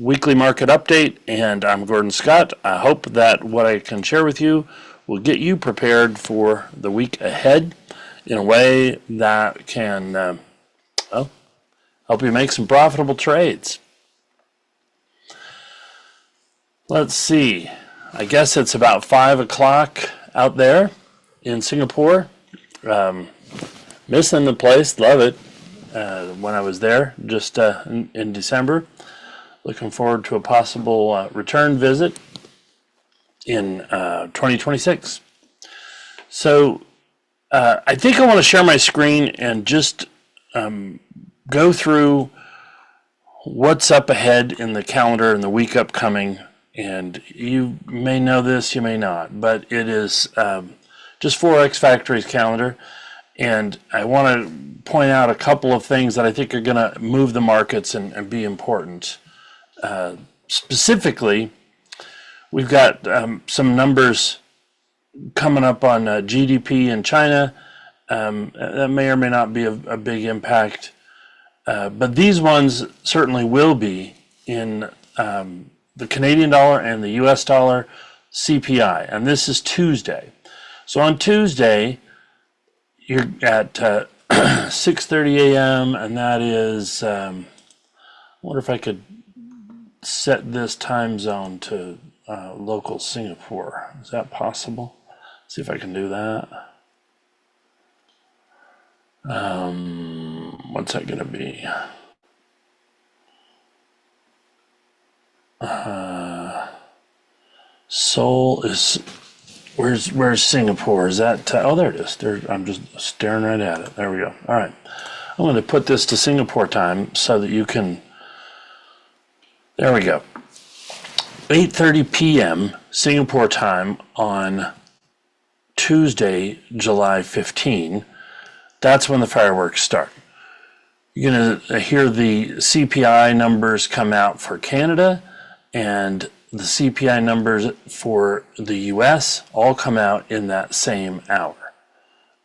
weekly market update, and I'm Gordon Scott. I hope that what I can share with you will get you prepared for the week ahead in a way that can help you make some profitable trades. Let's see. I guess it's about 5 o'clock out there in Singapore. Missing the place, love it. When I was there just in December. Looking forward to a possible return visit in 2026. So I think I want to share my screen and just go through what's up ahead in the calendar and the week upcoming. And you may know this, you may not, but it is just Forex Factory's calendar. And I want to point out a couple of things that I think are going to move the markets and be important. Specifically, we've got some numbers coming up on GDP in China. That may or may not be a big impact. But these ones certainly will be in the Canadian dollar and the US dollar CPI. And this is Tuesday. So on Tuesday, you're at 6:30 a.m. and that is, I wonder if I could set this time zone to local Singapore. Is that possible? See if I can do that. What's that going to be? Seoul is... Where's Singapore? Is that, oh, there it is. I'm just staring right at it. There we go. All right. I'm going to put this to Singapore time so that you can, there we go. 8:30 p.m. Singapore time on Tuesday, July 15. That's when the fireworks start. You're going to hear the CPI numbers come out for Canada, and the CPI numbers for the U.S. all come out in that same hour.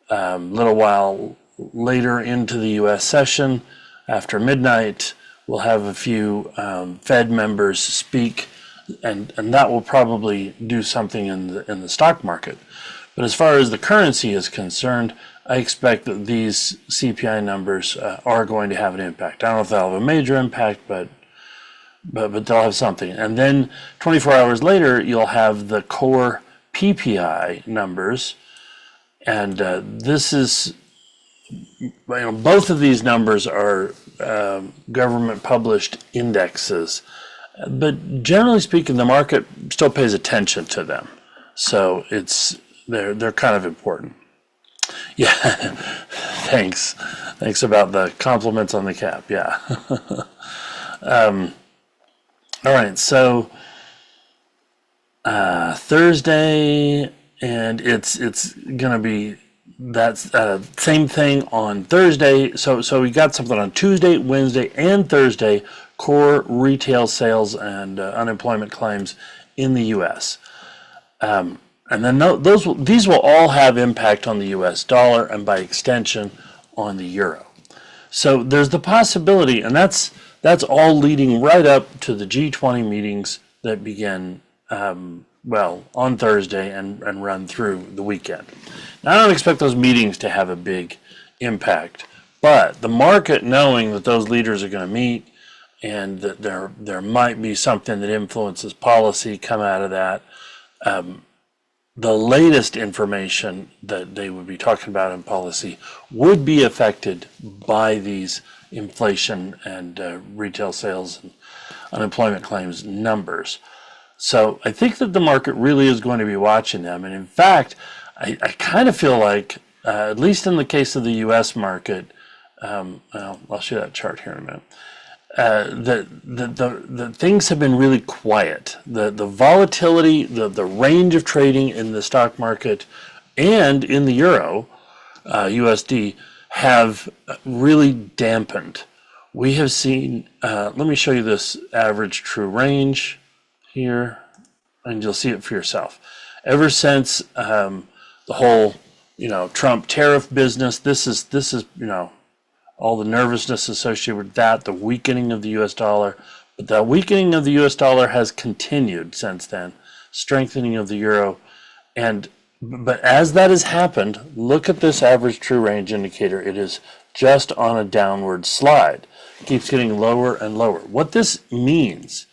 A little while later into the U.S. session, after midnight, we'll have a few Fed members speak, and that will probably do something in the stock market. But as far as the currency is concerned, I expect that these CPI numbers are going to have an impact. I don't know if they'll have a major impact, but they'll have something. And then 24 hours later, you'll have the core PPI numbers. And this is, both of these numbers are government published indexes. But generally speaking, the market still pays attention to them. So they're kind of important. Yeah, thanks. Thanks about the compliments on the cap, yeah. All right, so Thursday, and it's gonna be that's same thing on Thursday. So we got something on Tuesday, Wednesday, and Thursday. Core retail sales and unemployment claims in the U.S. And then these will all have impact on the U.S. dollar and by extension on the euro. So there's the possibility, and that's all leading right up to the G20 meetings that begin, on Thursday and run through the weekend. Now, I don't expect those meetings to have a big impact, but the market knowing that those leaders are going to meet and that there might be something that influences policy come out of that, the latest information that they would be talking about in policy would be affected by these inflation and retail sales and unemployment claims numbers. So I think that the market really is going to be watching them. And in fact, I kind of feel like, at least in the case of the U.S. market, I'll show you that chart here in a minute, the things have been really quiet. The volatility, the range of trading in the stock market and in the euro, USD, have really dampened. We have seen, let me show you this average true range here, and you'll see it for yourself. Ever since the whole, Trump tariff business, this is, all the nervousness associated with that, the weakening of the U.S. dollar, But the weakening of the US dollar has continued since then, strengthening of the euro. But as that has happened, look at this average true range indicator. It is just on a downward slide. It keeps getting lower and lower. What this means,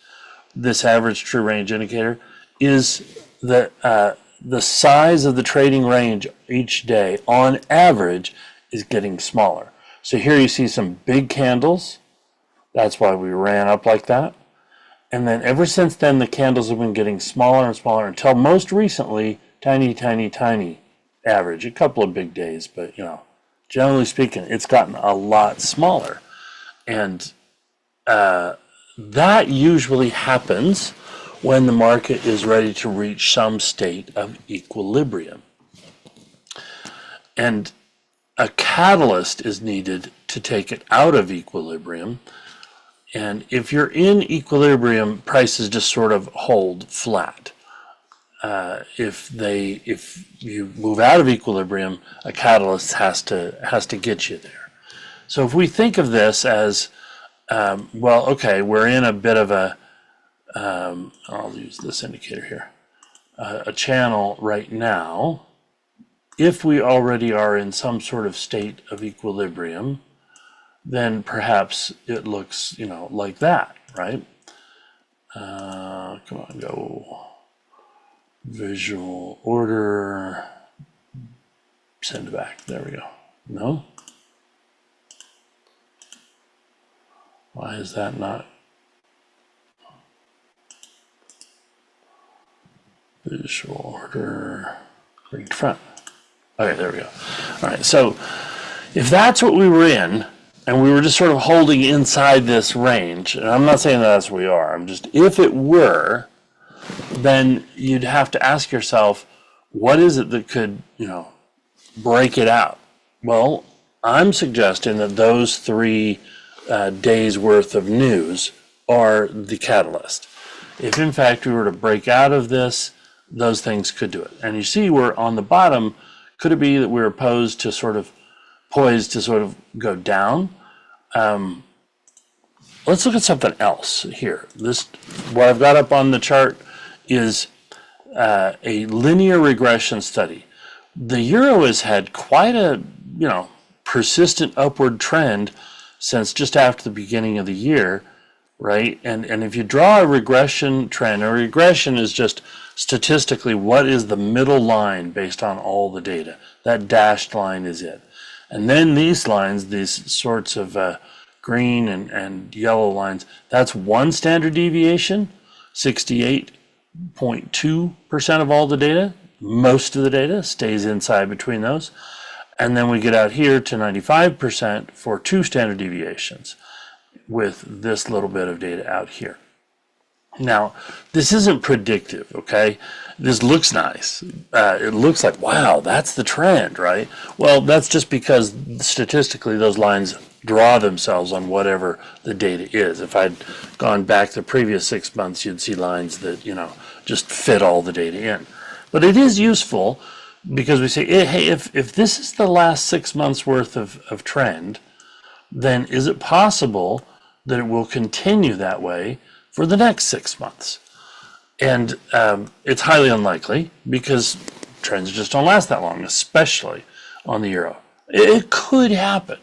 this average true range indicator, is that the size of the trading range each day on average is getting smaller. So here you see some big candles. That's why we ran up like that. And then ever since then, the candles have been getting smaller and smaller until most recently, tiny, tiny, tiny average. A couple of big days, but generally speaking, it's gotten a lot smaller. And that usually happens when the market is ready to reach some state of equilibrium. And a catalyst is needed to take it out of equilibrium. And if you're in equilibrium, prices just sort of hold flat. If you move out of equilibrium, a catalyst has to get you there. So if we think of this as we're in a bit of a I'll use this indicator here, a channel right now. If we already are in some sort of state of equilibrium, then perhaps it looks, like that, right? Come on, go visual order, send it back. There we go. No? Why is that not? Visual order, green front. Okay, there we go. All right, so if that's what we were in, and we were just sort of holding inside this range, and I'm not saying that's where we are, I'm just, if it were, then you'd have to ask yourself, what is it that could, break it out? Well, I'm suggesting that those 3 days worth of news are the catalyst. If in fact we were to break out of this, those things could do it. And you see we're on the bottom. Could it be that we're poised to sort of go down? Let's look at something else here. What I've got up on the chart is a linear regression study. The euro has had quite a persistent upward trend since just after the beginning of the year, right? And if you draw a regression trend, a regression is just statistically what is the middle line based on all the data. That dashed line is it. And then these lines, these sorts of green and yellow lines, that's one standard deviation, 68.2% of all the data. Most of the data stays inside between those. And then we get out here to 95% for 2 standard deviations with this little bit of data out here. Now, this isn't predictive, okay? This looks nice. It looks like, wow, that's the trend, right? Well, that's just because statistically those lines draw themselves on whatever the data is. If I'd gone back the previous 6 months, you'd see lines that, just fit all the data in. But it is useful because we say, hey, if this is the last 6 months worth of trend, then is it possible that it will continue that way for the next 6 months? And it's highly unlikely because trends just don't last that long, especially on the euro. It could happen.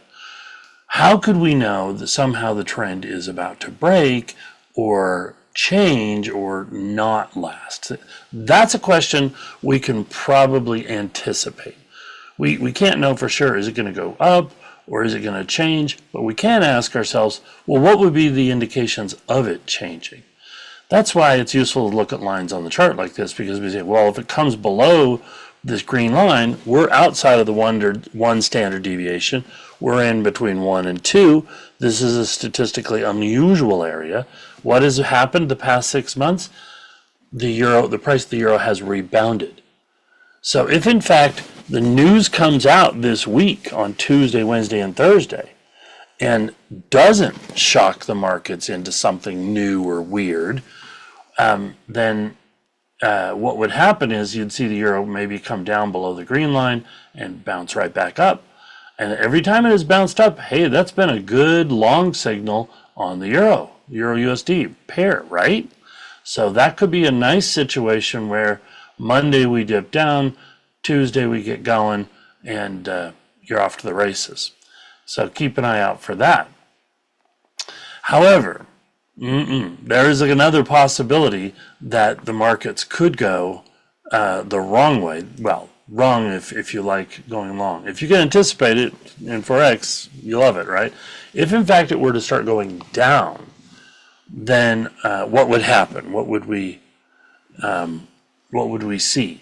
How could we know that somehow the trend is about to break or change or not last? That's a question we can probably anticipate. We can't know for sure, is it going to go up or is it going to change? But we can ask ourselves, well, what would be the indications of it changing? That's why it's useful to look at lines on the chart like this, because we say, well, if it comes below this green line, we're outside of the one standard deviation. We're in between 1 and 2. This is a statistically unusual area. What has happened the past 6 months? The price of the euro has rebounded. So if in fact the news comes out this week on Tuesday, Wednesday, and Thursday and doesn't shock the markets into something new or weird, then what would happen is you'd see the euro maybe come down below the green line and bounce right back up. And every time it has bounced up, hey, that's been a good long signal on the euro. Euro USD pair, right? So that could be a nice situation where Monday we dip down, Tuesday we get going, and you're off to the races. So keep an eye out for that. However, there is another possibility that the markets could go the wrong way. Well, wrong if you like going long. If you can anticipate it in Forex, you love it, right? If in fact it were to start going down, then what would happen? What would we see?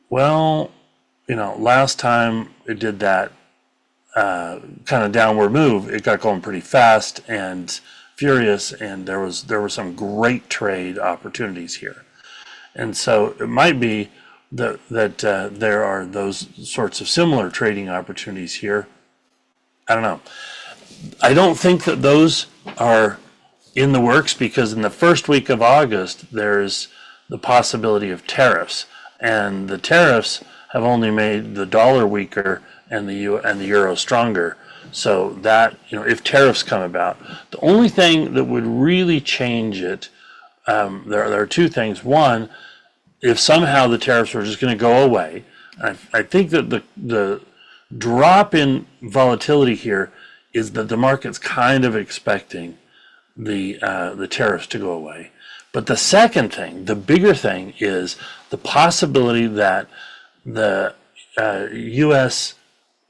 Well, last time it did that kind of downward move, it got going pretty fast and furious, and there were some great trade opportunities here. And so it might be that there are those sorts of similar trading opportunities here. I don't know. I don't think that those are in the works, because in the first week of August there's the possibility of tariffs, and the tariffs have only made the dollar weaker and the euro stronger. So that, if tariffs come about, the only thing that would really change it, there are two things. One, if somehow the tariffs are just going to go away, I think that the drop in volatility here is that the market's kind of expecting the tariffs to go away. But the second thing, the bigger thing, is the possibility that the U.S.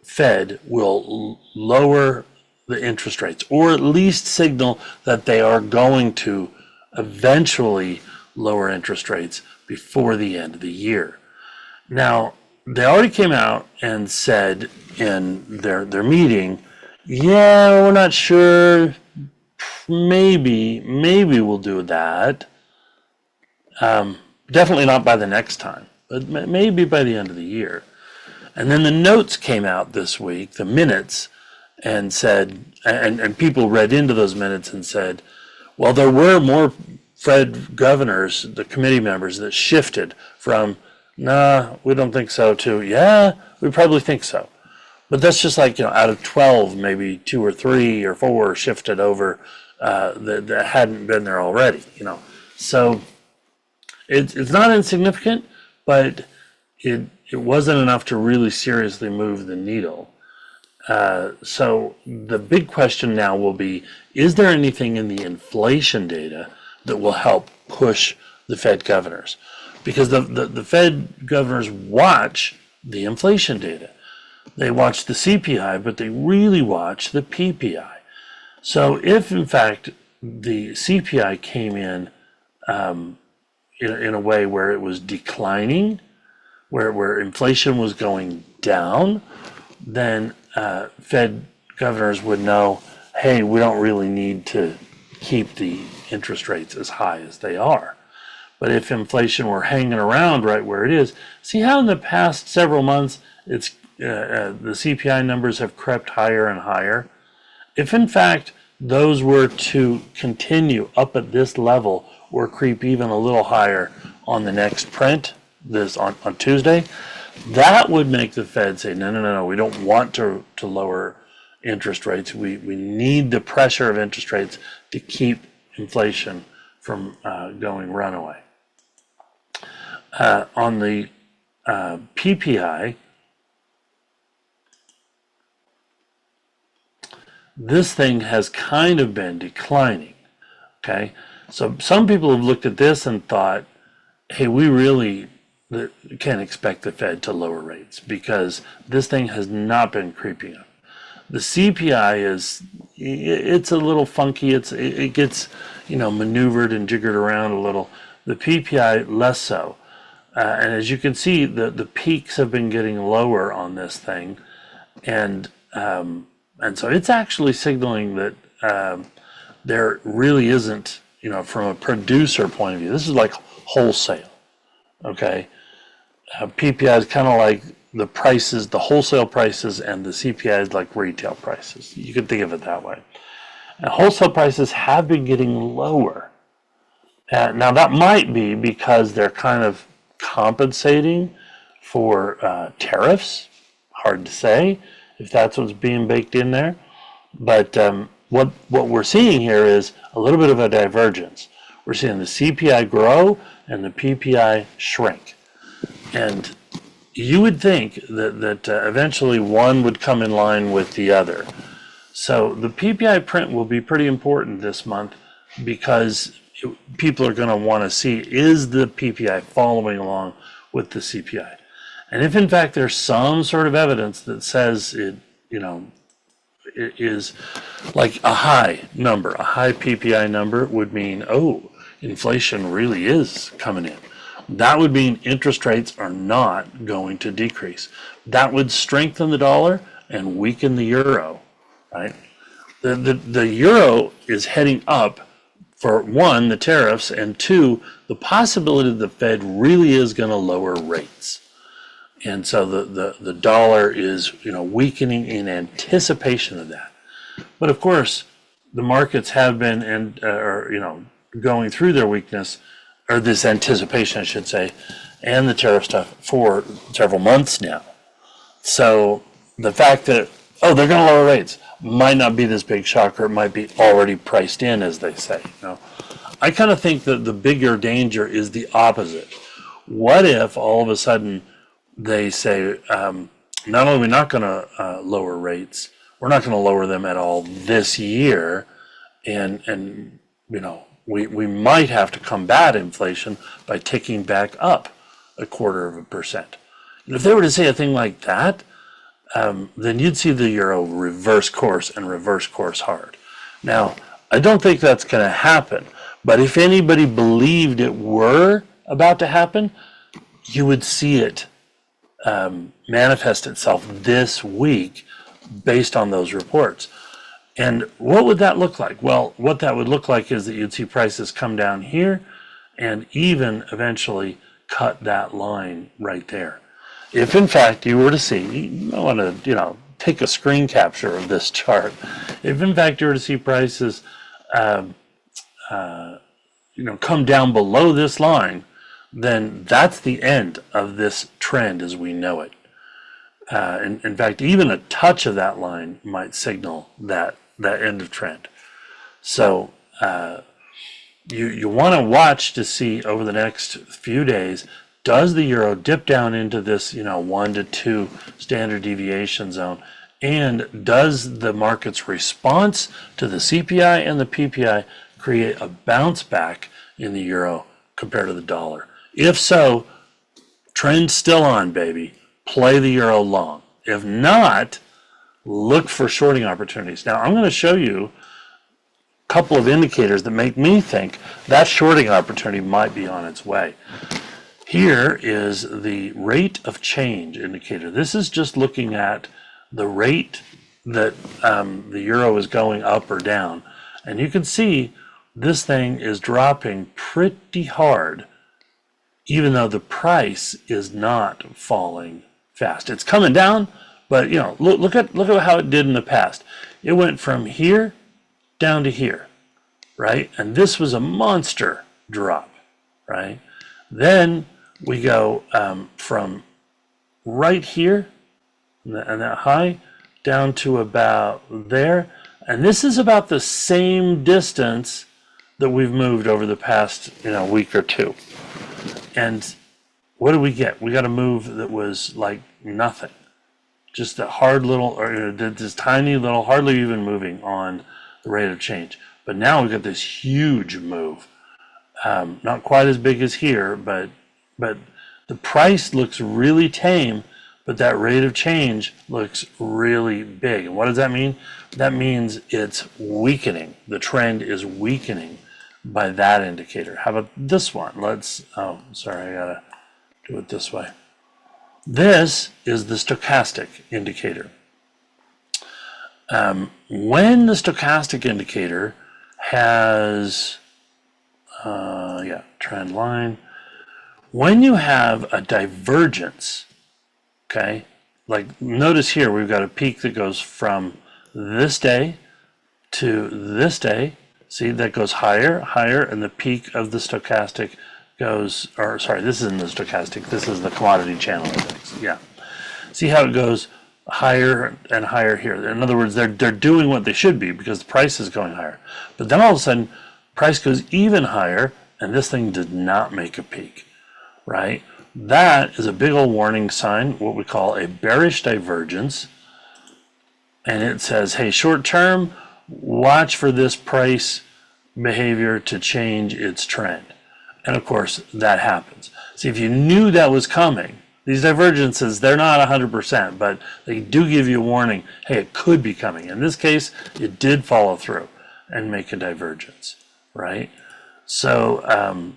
Fed will lower the interest rates, or at least signal that they are going to eventually lower interest rates before the end of the year. Now, they already came out and said in their meeting, yeah, we're not sure, maybe we'll do that. Definitely not by the next time, but maybe by the end of the year. And then the notes came out this week, the minutes, and said, and people read into those minutes and said, well, there were more Fed governors, the committee members, that shifted from, nah, we don't think so, to, yeah, we probably think so. But that's just like, out of 12, maybe 2 or 3 or 4 shifted over that hadn't been there already, So it's not insignificant, but it wasn't enough to really seriously move the needle. So the big question now will be, is there anything in the inflation data that will help push the Fed governors? Because the Fed governors watch the inflation data. They watch the CPI, but they really watch the PPI. So if in fact the CPI came in a way where it was declining, where inflation was going down, then Fed governors would know, hey, we don't really need to keep the interest rates as high as they are. But if inflation were hanging around right where it is, see how in the past several months it's the CPI numbers have crept higher and higher? If in fact those were to continue up at this level or creep even a little higher on the next print, this on Tuesday, that would make the Fed say, no, we don't want to lower interest rates. We need the pressure of interest rates to keep inflation from going runaway. On the PPI, this thing has kind of been declining, okay? So some people have looked at this and thought, hey, we really can't expect the Fed to lower rates because this thing has not been creeping up. The CPI it's a little funky. It gets, maneuvered and jiggered around a little. The PPI less so. And as you can see, the peaks have been getting lower on this thing. And so it's actually signaling that there really isn't, from a producer point of view, this is like wholesale, okay? PPI is kind of like the prices, the wholesale prices, and the CPI is like retail prices. You can think of it that way. And wholesale prices have been getting lower. Now that might be because they're kind of compensating for tariffs. Hard to say if that's what's being baked in there. But what we're seeing here is a little bit of a divergence. We're seeing the CPI grow and the PPI shrink. And you would think that eventually one would come in line with the other. So the PPI print will be pretty important this month because people are going to want to see, is the PPI following along with the CPI? And if in fact there's some sort of evidence that says it is like a high number, a high PPI number would mean, oh, inflation really is coming in. That would mean interest rates are not going to decrease. That would strengthen the dollar and weaken the euro, right? The euro is heading up for one, the tariffs, and two, the possibility that the Fed really is going to lower rates. And so the dollar is weakening in anticipation of that. But of course, the markets have been going through their weakness, or this anticipation, I should say, and the tariff stuff for several months now. So the fact that, they're going to lower rates might not be this big shocker. It might be already priced in, as they say. I kind of think that the bigger danger is the opposite. What if all of a sudden they say, not only are we not going to lower rates, we're not going to lower them at all this year, and we might have to combat inflation by ticking back up 0.25%. And if they were to say a thing like that, then you'd see the euro reverse course and reverse course hard. Now, I don't think that's going to happen, but if anybody believed it were about to happen, you would see it manifest itself this week based on those reports. And what would that look like? Well, what that would look like is that you'd see prices come down here and even eventually cut that line right there. If in fact you were to see, I want to, take a screen capture of this chart. If in fact you were to see prices, come down below this line, then that's the end of this trend as we know it. In fact, even a touch of that line might signal that end of trend. So you want to watch to see over the next few days, does the euro dip down into this 1 to 2 standard deviation zone, and does the market's response to the CPI and the PPI create a bounce back in the euro compared to the dollar? If so, trend still on, baby. Play the euro long. If not, look for shorting opportunities. Now, I'm going to show you a couple of indicators that make me think that shorting opportunity might be on its way. Here is the rate of change indicator. This is just looking at the rate that the euro is going up or down. And you can see this thing is dropping pretty hard, even though the price is not falling fast. It's coming down, but look at how it did in the past. It went from here down to here, right? And this was a monster drop, right? Then we go from right here and that high down to about there, and this is about the same distance that we've moved over the past week or two. And what do we get? We got a move that was like nothing. Just a hard little, or this tiny little, hardly even moving on the rate of change. But now we've got this huge move. Not quite as big as here, but the price looks really tame, but that rate of change looks really big. And what does that mean? That means it's weakening. The trend is weakening by that indicator. How about this one? I gotta do it this way. This is the stochastic indicator. When the stochastic indicator has, trend line, when you have a divergence, okay, like notice here we've got a peak that goes from this day to this day. See, that goes higher, and the peak of the stochastic goes, this isn't the stochastic, this is the commodity channel index. Yeah. See how it goes higher and higher here. In other words, they're doing what they should be because the price is going higher. But then all of a sudden, price goes even higher, and this thing did not make a peak, right? That is a big old warning sign, what we call a bearish divergence. And it says, hey, short term, watch for this price behavior to change its trend. And of course, that happens. See, if you knew that was coming, these divergences, they're not 100%, but they do give you a warning, hey, it could be coming. In this case, it did follow through and make a divergence, right? So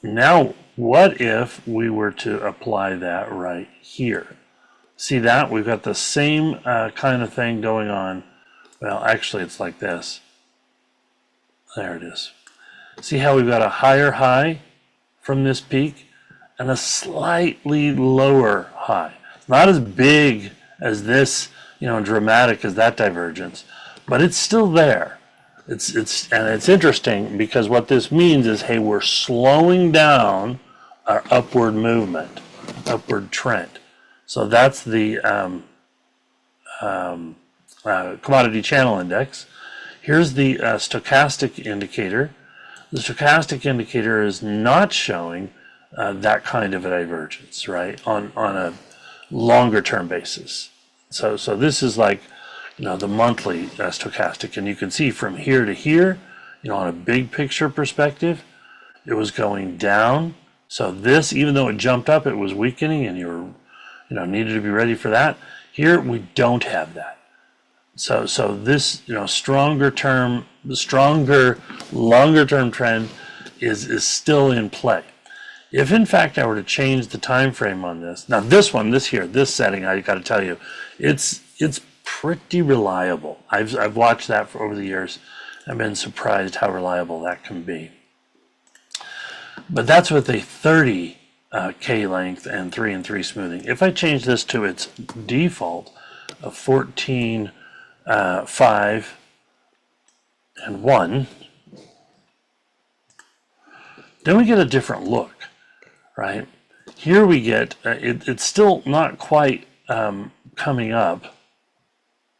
now what if we were to apply that right here? See that? We've got the same kind of thing going on. Well, actually, it's like this. There it is. See how we've got a higher high from this peak and a slightly lower high. Not as big as this, dramatic as that divergence, but it's still there. It's interesting because what this means is, hey, we're slowing down our upward movement, upward trend. So that's the commodity channel index. Here's the stochastic indicator. The stochastic indicator is not showing that kind of a divergence, right, on a longer term basis. So this is like, the monthly stochastic, and you can see from here to here, on a big picture perspective, it was going down. So this, even though it jumped up, it was weakening, and you were, needed to be ready for that. Here we don't have that. So this, stronger, longer term trend is still in play. If in fact I were to change the time frame on this, now this setting, I got to tell you, it's pretty reliable. I've watched that for over the years. I've been surprised how reliable that can be. But that's with a 30 K length and 3 and 3 smoothing. If I change this to its default of 14, 5, and 1, then we get a different look, right? Here we get, it's still not quite coming up.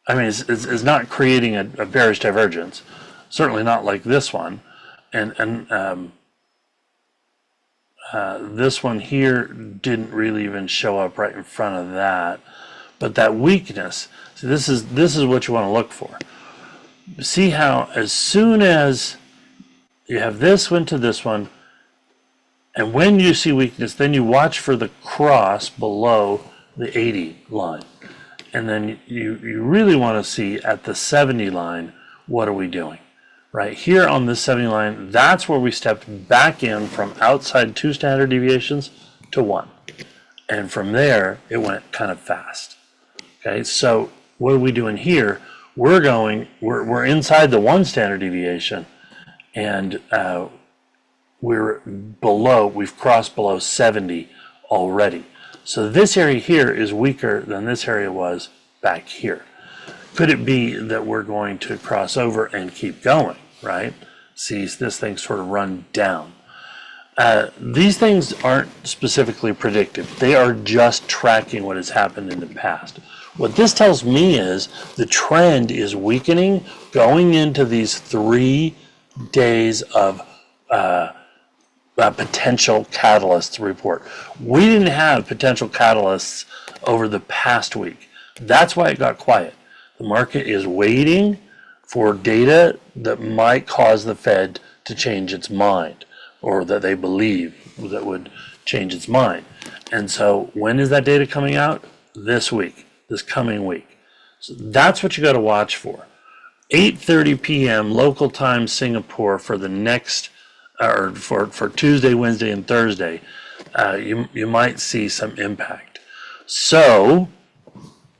I mean, it's not creating a bearish divergence, certainly not like this one. And this one here didn't really even show up right in front of that. But that weakness, see, this is what you want to look for. See how as soon as you have this one to this one, and when you see weakness, then you watch for the cross below the 80 line. And then you really want to see at the 70 line, what are we doing? Right here on this 70 line, that's where we stepped back in from outside 2 standard deviations to 1. And from there, it went kind of fast. Okay, so what are we doing here? We're inside the 1 standard deviation, and we've crossed below 70 already. So this area here is weaker than this area was back here. Could it be that we're going to cross over and keep going, right? See this thing sort of run down. These things aren't specifically predictive. They are just tracking what has happened in the past. What this tells me is the trend is weakening going into these 3 days of potential catalysts report. We didn't have potential catalysts over the past week. That's why it got quiet. The market is waiting for data that might cause the Fed to change its mind, or that they believe that would change its mind. And so when is that data coming out? This week, this coming week. So that's what you got to watch for. 8:30 p.m. local time Singapore for the next, or for Tuesday, Wednesday, and Thursday, you might see some impact. So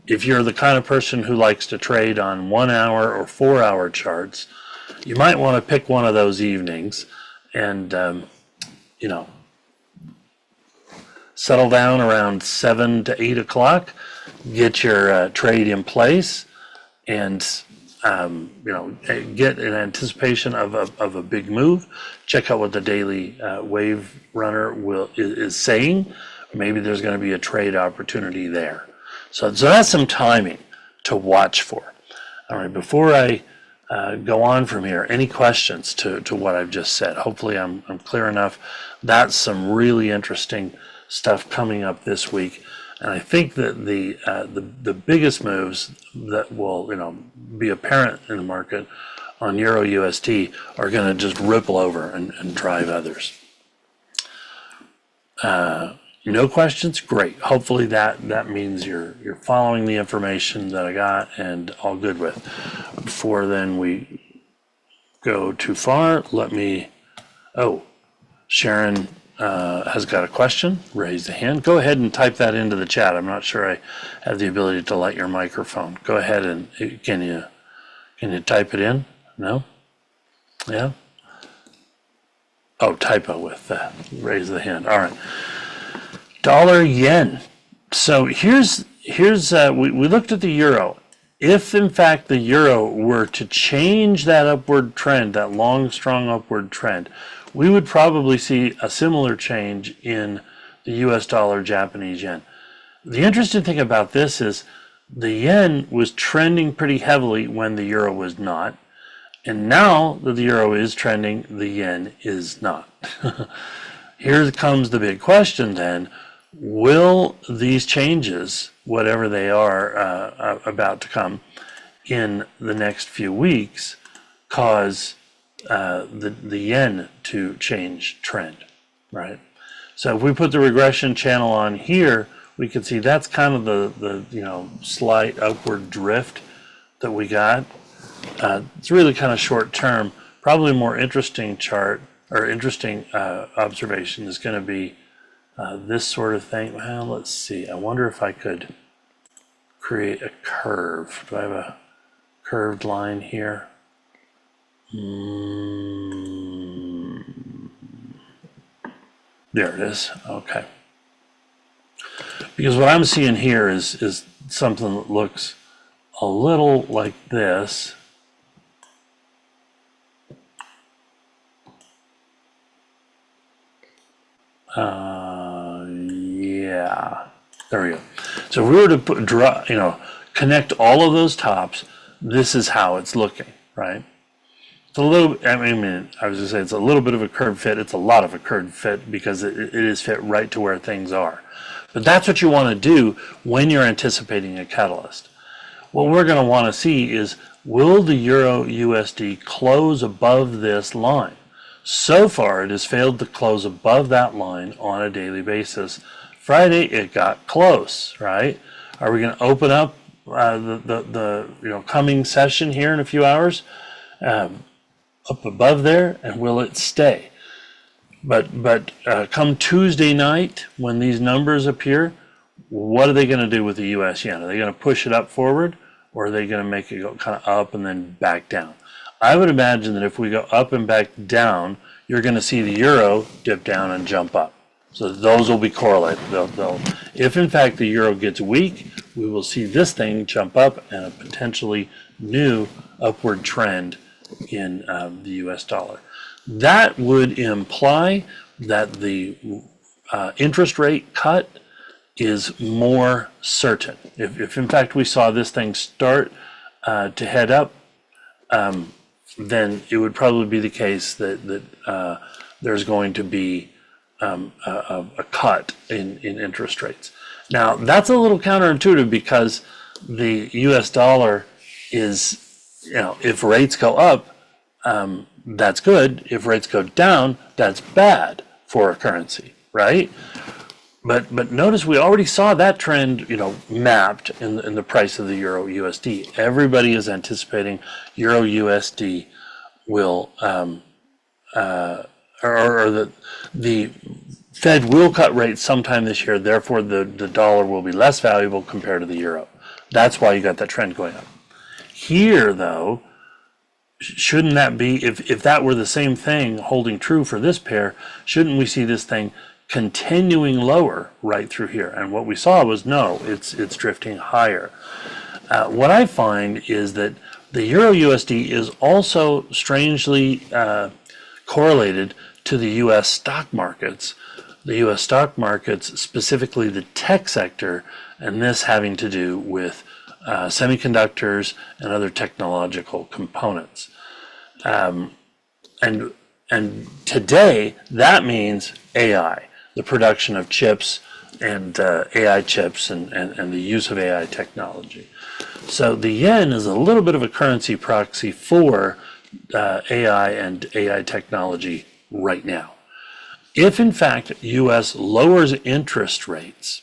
if you're the kind of person who likes to trade on 1 hour or 4 hour charts, you might want to pick one of those evenings and, settle down around 7 to 8 o'clock, get your trade in place, and get an anticipation of a big move. Check out what the daily wave runner is saying. Maybe there's going to be a trade opportunity there. So that's some timing to watch for. All right, before I go on from here, any questions to what I've just said? Hopefully I'm clear enough. That's some really interesting stuff coming up this week. And I think that the biggest moves that will be apparent in the market on Euro USD are going to just ripple over and drive others. No questions? Great. Hopefully that means you're following the information that I got and all good with. Before then we go too far, Sharon has got a question. Raise the hand. Go ahead and type that into the chat. I'm not sure I have the ability to light your microphone. Go ahead and can you type it in? No? Yeah? Oh, typo with that. Raise the hand. All right. Dollar yen. So here's we looked at the euro. If in fact the euro were to change that upward trend, that long, strong upward trend, we would probably see a similar change in the US dollar, Japanese yen. The interesting thing about this is the yen was trending pretty heavily when the euro was not. And now that the euro is trending, the yen is not. Here comes the big question then. Will these changes, whatever they are about to come in the next few weeks, cause the yen to change trend, right? So if we put the regression channel on here, we can see that's kind of the slight upward drift that we got. It's really kind of short term. Probably a more interesting chart or interesting observation is going to be this sort of thing. Well, let's see. I wonder if I could create a curve. Do I have a curved line here? There it is. Okay. Because what I'm seeing here is something that looks a little like this. Yeah, there we go. So if we were to connect all of those tops, this is how it's looking, right? It's a little, I was gonna say it's a little bit of a curved fit. It's a lot of a curved fit because it is fit right to where things are. But that's what you want to do when you're anticipating a catalyst. What we're going to want to see is, will the Euro USD close above this line? So far, it has failed to close above that line on a daily basis. Friday, it got close, right? Are we going to open up the coming session here in a few hours up above there, and will it stay? But come Tuesday night, when these numbers appear, what are they going to do with the U.S. yen? Are they going to push it up forward, or are they going to make it go kind of up and then back down? I would imagine that if we go up and back down, you're going to see the euro dip down and jump up. So those will be correlated. If in fact the euro gets weak, we will see this thing jump up and a potentially new upward trend in the U.S. dollar. That would imply that the interest rate cut is more certain. If in fact we saw this thing start to head up, then it would probably be the case that there's going to be a cut in interest rates. Now that's a little counterintuitive because the U.S. dollar is, if rates go up, that's good. If rates go down, that's bad for a currency, right? But notice we already saw that trend, mapped in the price of the Euro USD. Everybody is anticipating Euro USD will, or the Fed will cut rates sometime this year. Therefore, the dollar will be less valuable compared to the euro. That's why you got that trend going up. Here, though, shouldn't that be, if that were the same thing holding true for this pair, shouldn't we see this thing continuing lower right through here? And what we saw was no, it's drifting higher. What I find is that the Euro USD is also strangely correlated to the US stock markets, the U.S. stock markets, specifically the tech sector, and this having to do with semiconductors and other technological components. And today, that means AI, the production of chips and AI chips and the use of AI technology. So the yen is a little bit of a currency proxy for AI and AI technology right now. If in fact U.S. lowers interest rates,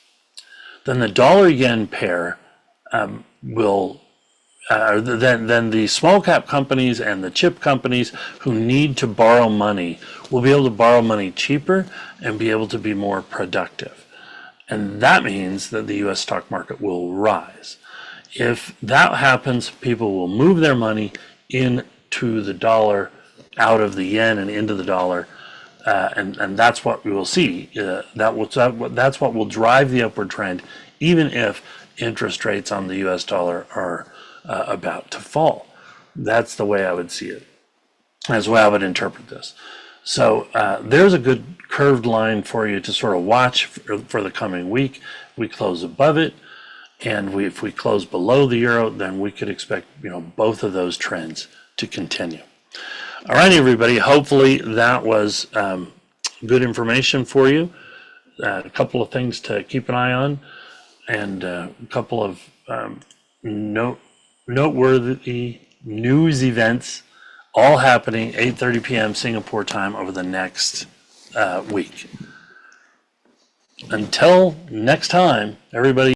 then the dollar-yen pair then the small cap companies and the chip companies who need to borrow money will be able to borrow money cheaper and be able to be more productive. And that means that the U.S. stock market will rise. If that happens, people will move their money into the dollar, out of the yen and into the dollar, and that's what we will see. That's what will drive the upward trend, even if interest rates on the U.S. dollar are about to fall. That's the way I would see it. That's the way I would interpret this. So there's a good curved line for you to sort of watch for the coming week. We close above it, and if we close below the euro, then we could expect both of those trends to continue. All right, everybody. Hopefully that was good information for you. A couple of things to keep an eye on, and a couple of noteworthy news events, all happening 8:30 p.m. Singapore time over the next week. Until next time, everybody.